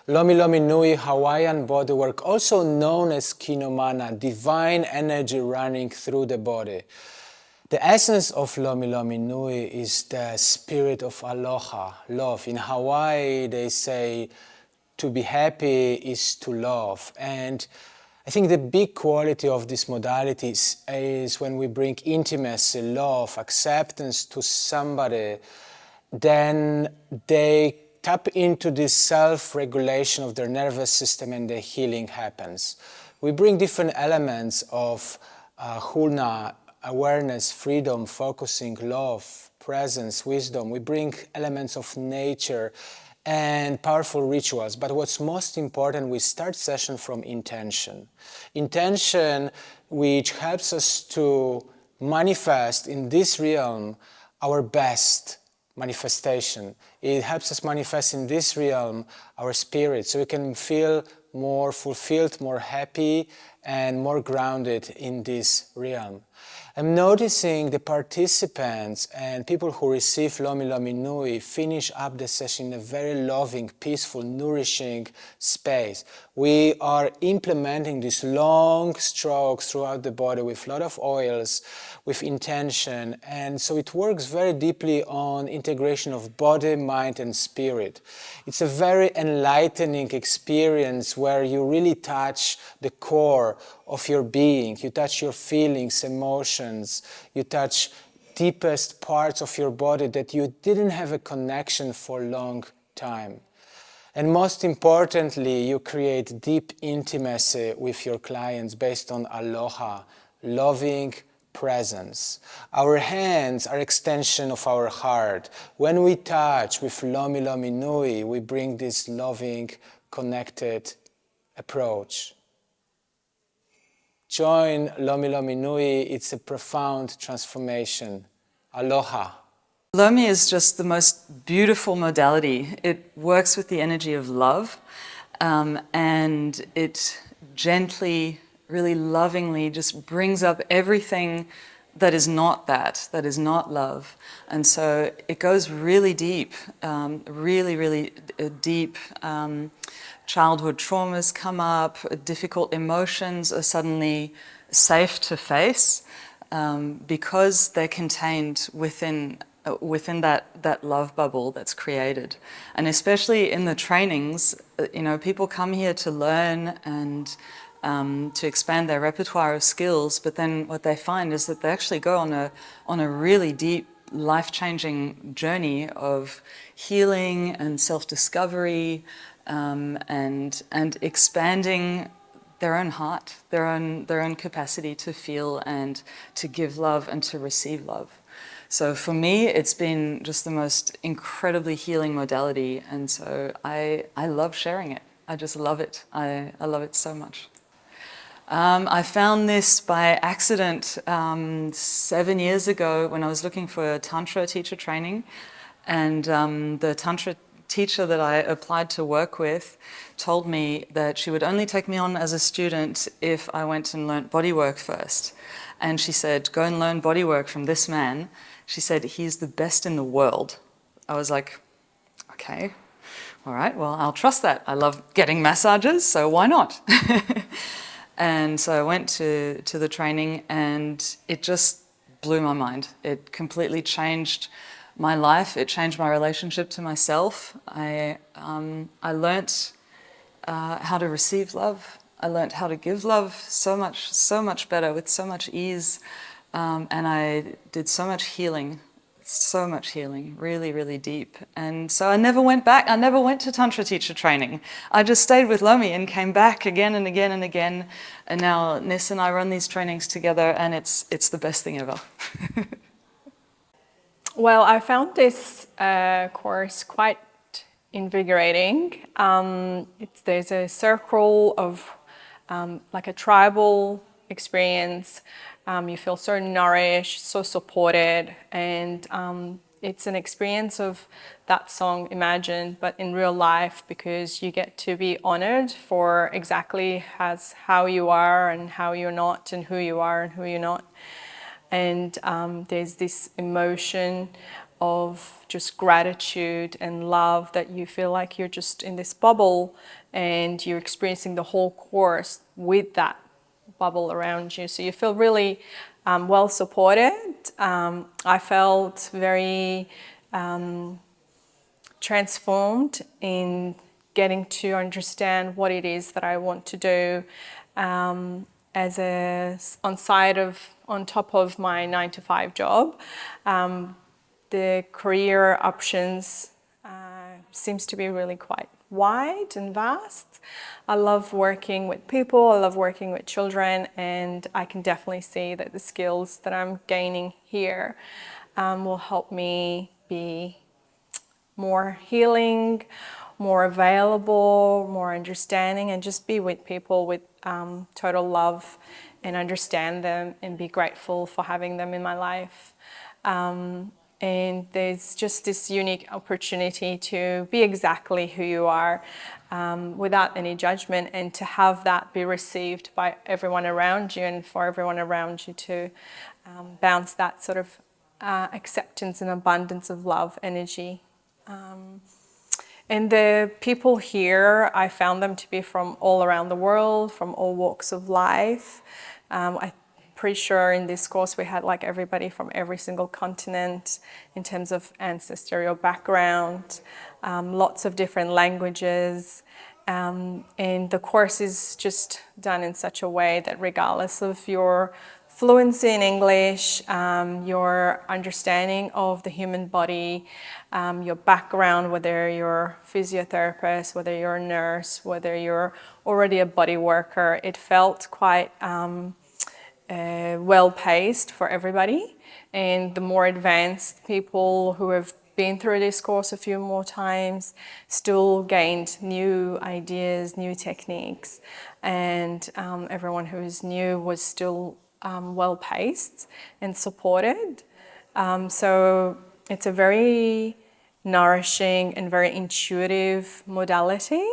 Lomi Lomi Nui, Hawaiian bodywork, also known as Kinomana, divine energy running through the body. The essence of Lomi Lomi Nui is the spirit of aloha, love. In Hawaii, they say to be happy is to love. And I think the big quality of this modality is when we bring intimacy, love, acceptance to somebody, then they tap into this self-regulation of their nervous system and the healing happens. We bring different elements of hulna, awareness, freedom, focusing, love, presence, wisdom. We bring elements of nature and powerful rituals. But what's most important, we start session from intention. Intention which helps us to manifest in this realm our best manifestation. It helps us manifest in this realm our spirit, so we can feel more fulfilled, more happy, and more grounded in this realm. I'm noticing the participants and people who receive Lomi Lomi Nui finish up the session in a very loving, peaceful, nourishing space. We are implementing these long strokes throughout the body with a lot of oils, with intention, and so it works very deeply on integration of body, mind, and spirit. It's a very enlightening experience where you really touch the core of your being. You touch your feelings, emotions, you touch deepest parts of your body that you didn't have a connection for a long time. And most importantly, you create deep intimacy with your clients based on aloha, loving presence. Our hands are extension of our heart. When we touch with Lomi Lomi Nui, we bring this loving, connected approach. Join Lomi Lomi Nui, it's a profound transformation. Aloha. Lomi is just the most beautiful modality. It works with the energy of love, and it gently, really lovingly just brings up everything that is not that is not love. And so it goes really deep, really deep. Childhood traumas come up, difficult emotions are suddenly safe to face because they're contained within that love bubble that's created. And especially in the trainings, people come here to learn and to expand their repertoire of skills, but then what they find is that they actually go on a really deep, life-changing journey of healing and self-discovery, and expanding their own heart, their own capacity to feel and to give love and to receive love. So for me, it's been just the most incredibly healing modality, and so I love sharing it. I just love it. I love it so much. I found this by accident 7 years ago when I was looking for a Tantra teacher training, and the Tantra teacher that I applied to work with told me that she would only take me on as a student if I went and learnt bodywork first. And she said, go and learn bodywork from this man. She said, he's the best in the world. I was like, okay, all right, well, I'll trust that. I love getting massages, so why not? And so I went to the training, and it just blew my mind. It completely changed my life. It changed my relationship to myself. I learnt how to receive love. I learnt how to give love so much better, with so much ease. And I did so much healing, really deep. And so I never went back. I never went to Tantra teacher training. I just stayed with Lomi and came back again and again and again. And now Nis and I run these trainings together, and it's the best thing ever. Well, I found this course quite invigorating. There's a circle of like a tribal experience. You feel so nourished, so supported, and it's an experience of that song Imagine, but in real life, because you get to be honored for exactly as how you are and how you're not, and who you are and who you're not. And there's this emotion of just gratitude and love, that you feel like you're just in this bubble and you're experiencing the whole course with that bubble around you. So you feel really well supported. I felt very transformed in getting to understand what it is that I want to do as on top of my 9-to-5 job. The career options seems to be really quite wide and vast. I love working with people, I love working with children, and I can definitely see that the skills that I'm gaining here will help me be more healing, more available, more understanding, and just be with people with total love and understand them and be grateful for having them in my life. And there's just this unique opportunity to be exactly who you are without any judgment, and to have that be received by everyone around you, and for everyone around you to bounce that sort of acceptance and abundance of love energy. And the people here, I found them to be from all around the world, from all walks of life. I'm pretty sure in this course we had like everybody from every single continent in terms of ancestral background, lots of different languages. And the course is just done in such a way that regardless of your fluency in English, your understanding of the human body, your background, whether you're a physiotherapist, whether you're a nurse, whether you're already a body worker, it felt quite well-paced for everybody. And the more advanced people who have been through this course a few more times still gained new ideas, new techniques, and everyone who is new was still well-paced and supported. So it's a very nourishing and very intuitive modality,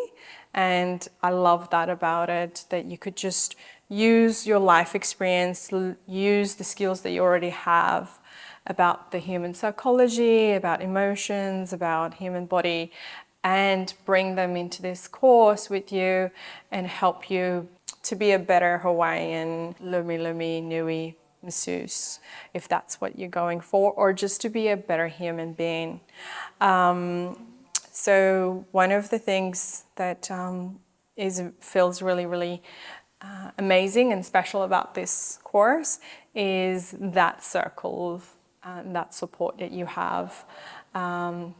and I love that about it, that you could just use your life experience, use the skills that you already have about the human psychology, about emotions, about human body, and bring them into this course with you and help you to be a better Hawaiian Lomi Lomi Nui masseuse, if that's what you're going for, or just to be a better human being. So one of the things that feels really, really amazing and special about this course is that circle of that support that you have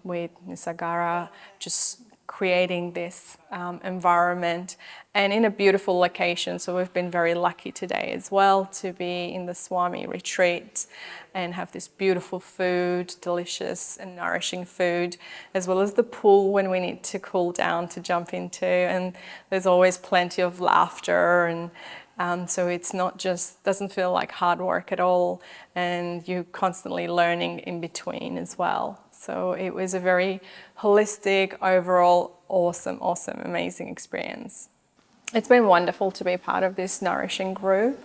with Nisarga, just creating this environment and in a beautiful location. So we've been very lucky today as well to be in the Swami retreat and have this beautiful food, delicious and nourishing food, as well as the pool when we need to cool down to jump into. And there's always plenty of laughter, and so it's not just, doesn't feel like hard work at all, and you're constantly learning in between as well. So it was a very holistic, overall, awesome, amazing experience. It's been wonderful to be part of this nourishing group,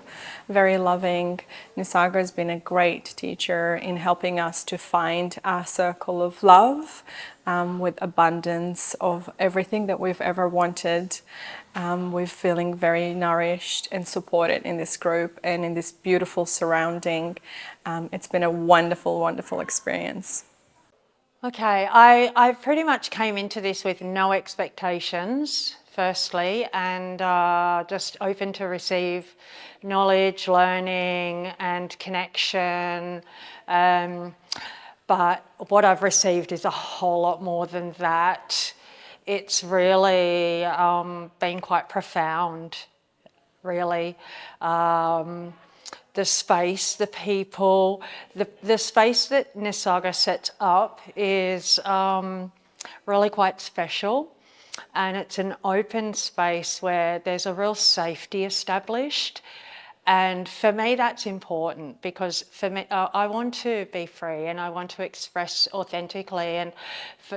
very loving. Nisarga has been a great teacher in helping us to find our circle of love with abundance of everything that we've ever wanted. We're feeling very nourished and supported in this group and in this beautiful surrounding. It's been a wonderful, wonderful experience. Okay, I pretty much came into this with no expectations, firstly, and just open to receive knowledge, learning and connection. But what I've received is a whole lot more than that. It's really been quite profound, really. The space, the people, the space that Nisarga sets up is really quite special, and it's an open space where there's a real safety established. And for me, that's important, because for me, I want to be free and I want to express authentically, and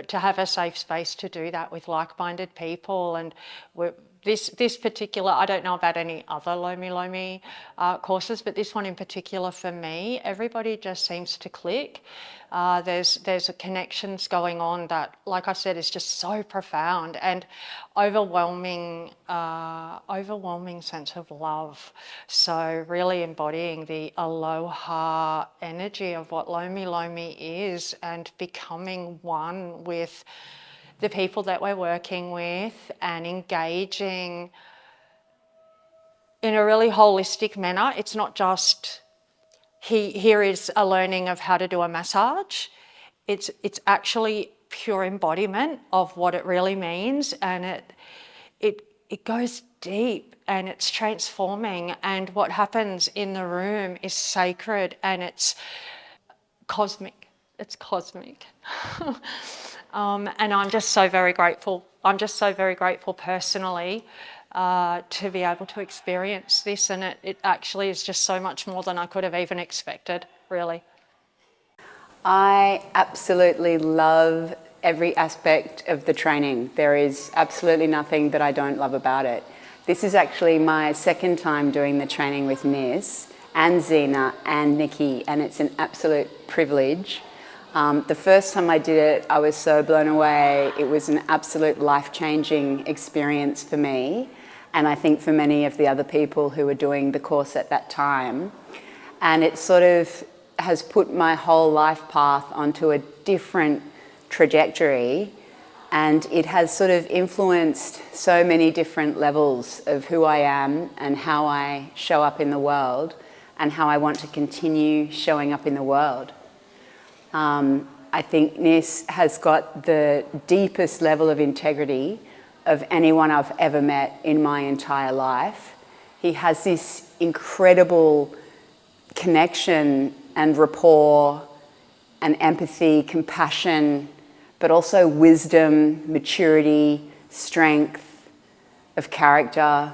to have a safe space to do that with like-minded people. And this particular, I don't know about any other Lomi Lomi courses, but this one in particular for me, everybody just seems to click. There's connections going on that, like I said, is just so profound and overwhelming sense of love. So really embodying the aloha energy of what Lomi Lomi is and becoming one with the people that we're working with and engaging in a really holistic manner. It's not just here is a learning of how to do a massage. It's actually pure embodiment of what it really means, and it goes deep and it's transforming, and what happens in the room is sacred and it's cosmic. It's cosmic. And I'm just so very grateful. I'm just so very grateful personally to be able to experience this, and it actually is just so much more than I could have even expected, really. I absolutely love every aspect of the training. There is absolutely nothing that I don't love about it. This is actually my second time doing the training with Nis and Zena and Nikki, and it's an absolute privilege. The first time I did it, I was so blown away. It was an absolute life-changing experience for me, and I think for many of the other people who were doing the course at that time. And it sort of has put my whole life path onto a different trajectory, and it has sort of influenced so many different levels of who I am and how I show up in the world and how I want to continue showing up in the world. I think Nis has got the deepest level of integrity of anyone I've ever met in my entire life. He has this incredible connection and rapport and empathy, compassion, but also wisdom, maturity, strength of character.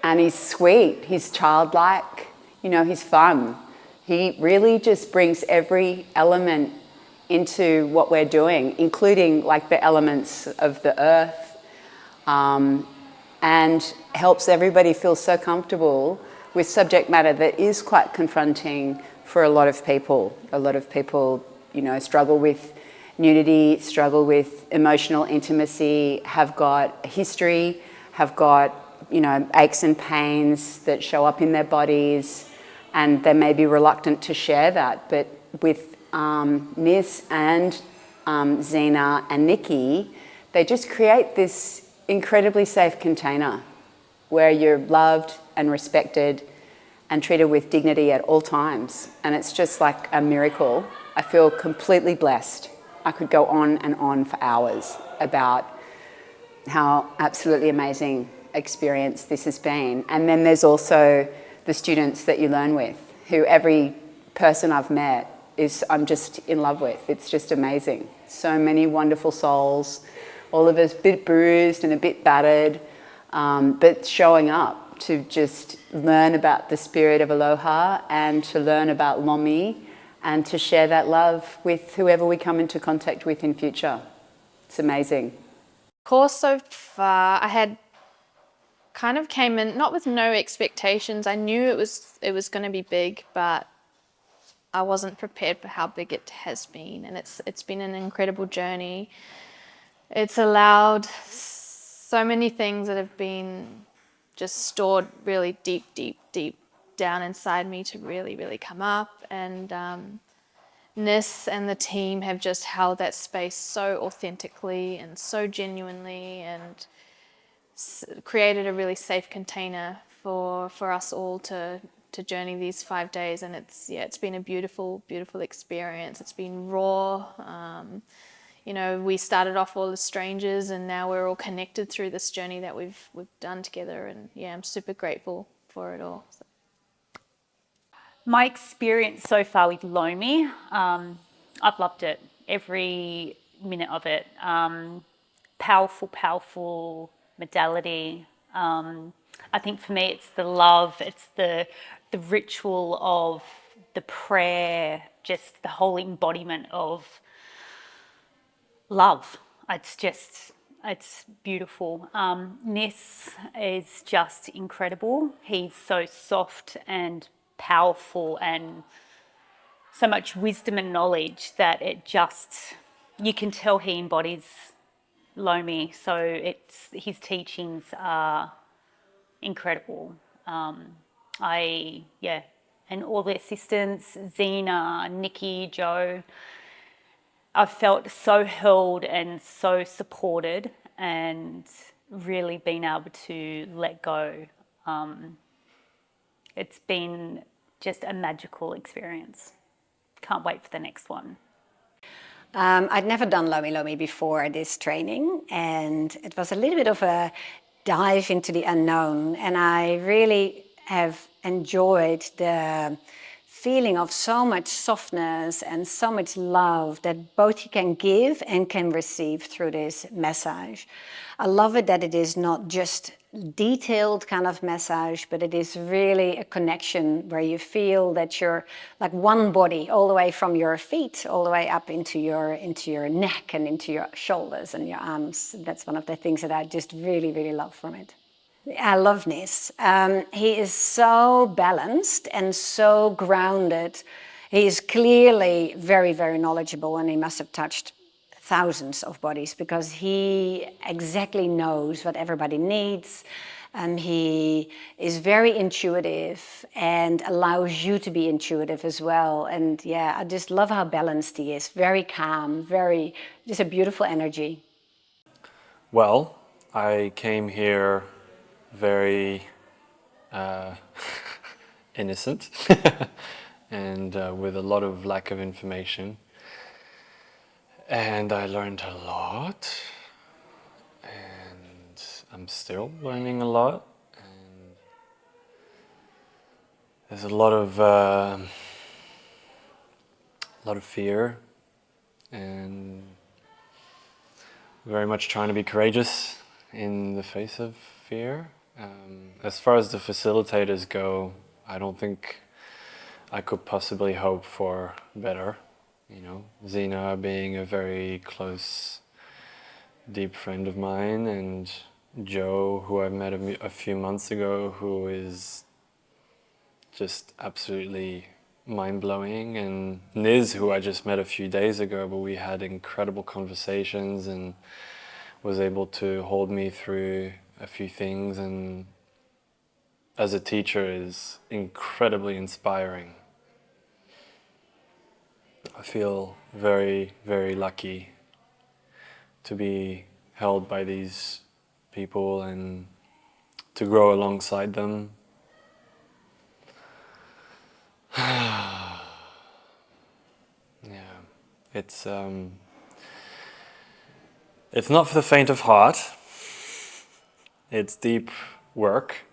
And he's sweet, he's childlike, you know, he's fun. He really just brings every element into what we're doing, including like the elements of the earth, and helps everybody feel so comfortable with subject matter that is quite confronting for a lot of people. A lot of people, you know, struggle with nudity, struggle with emotional intimacy, have got history, have got, you know, aches and pains that show up in their bodies, and they may be reluctant to share that. But with Nis and Zena and Nikki, they just create this incredibly safe container where you're loved and respected and treated with dignity at all times. And it's just like a miracle. I feel completely blessed. I could go on and on for hours about how absolutely amazing experience this has been. And then there's also the students that you learn with, who every person I've met I'm just in love with. It's just amazing. So many wonderful souls, all of us a bit bruised and a bit battered, but showing up to just learn about the spirit of aloha and to learn about Lomi and to share that love with whoever we come into contact with in future. It's amazing. Course so far, I had kind of came in not with no expectations. I knew it was going to be big, but I wasn't prepared for how big it has been, and it's been an incredible journey. It's allowed so many things that have been just stored really deep down inside me to really come up, and Nis and the team have just held that space so authentically and so genuinely, and created a really safe container for us all to journey these 5 days. And it's been a beautiful experience. It's been raw. You know, we started off all as strangers, and now we're all connected through this journey that we've done together. And yeah, I'm super grateful for it all. So. My experience so far with Lomi, I've loved it. Every minute of it. Powerful modality. I think for me it's the love, it's the ritual of the prayer, just the whole embodiment of love. It's just It's beautiful. Nis is just incredible. He's so soft and powerful and so much wisdom and knowledge that it just, you can tell he embodies Lomi. So his teachings are incredible. And all the assistants, Zena, Nikki, Joe, I've felt so held and so supported and really been able to let go. It's been just a magical experience. Can't wait for the next one. I'd never done Lomi Lomi before this training, and it was a little bit of a dive into the unknown, and I really have enjoyed the feeling of so much softness and so much love that both you can give and can receive through this massage. I love it that it is not just detailed kind of massage, but it is really a connection where you feel that you're like one body all the way from your feet all the way up into your neck and into your shoulders and your arms. That's one of the things that I just really, really love from it. I love Nis. He is so balanced and so grounded. He is clearly very, very knowledgeable, and he must have touched thousands of bodies because he exactly knows what everybody needs. He is very intuitive and allows you to be intuitive as well. And yeah, I just love how balanced he is. Very calm, just a beautiful energy. Well, I came here very innocent and with a lot of lack of information, and I learned a lot, and I'm still learning a lot, and there's a lot of fear, and very much trying to be courageous in the face of fear. As far as the facilitators go, I don't think I could possibly hope for better. You know, Zena being a very close, deep friend of mine, and Joe, who I met a few months ago, who is just absolutely mind-blowing, and Nis, who I just met a few days ago, but we had incredible conversations and was able to hold me through a few things, and as a teacher is incredibly inspiring. I feel very, very lucky to be held by these people and to grow alongside them. Yeah, it's not for the faint of heart. It's deep work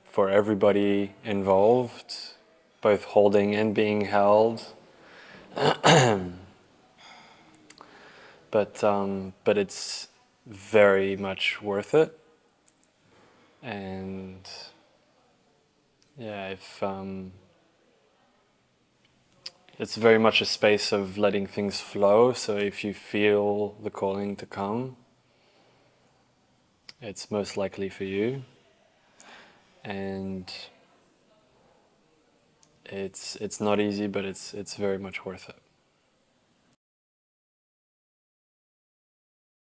for everybody involved, both holding and being held. But it's very much worth it. And yeah, it's very much a space of letting things flow. So if you feel the calling to come, it's most likely for you, and it's not easy, but it's very much worth it.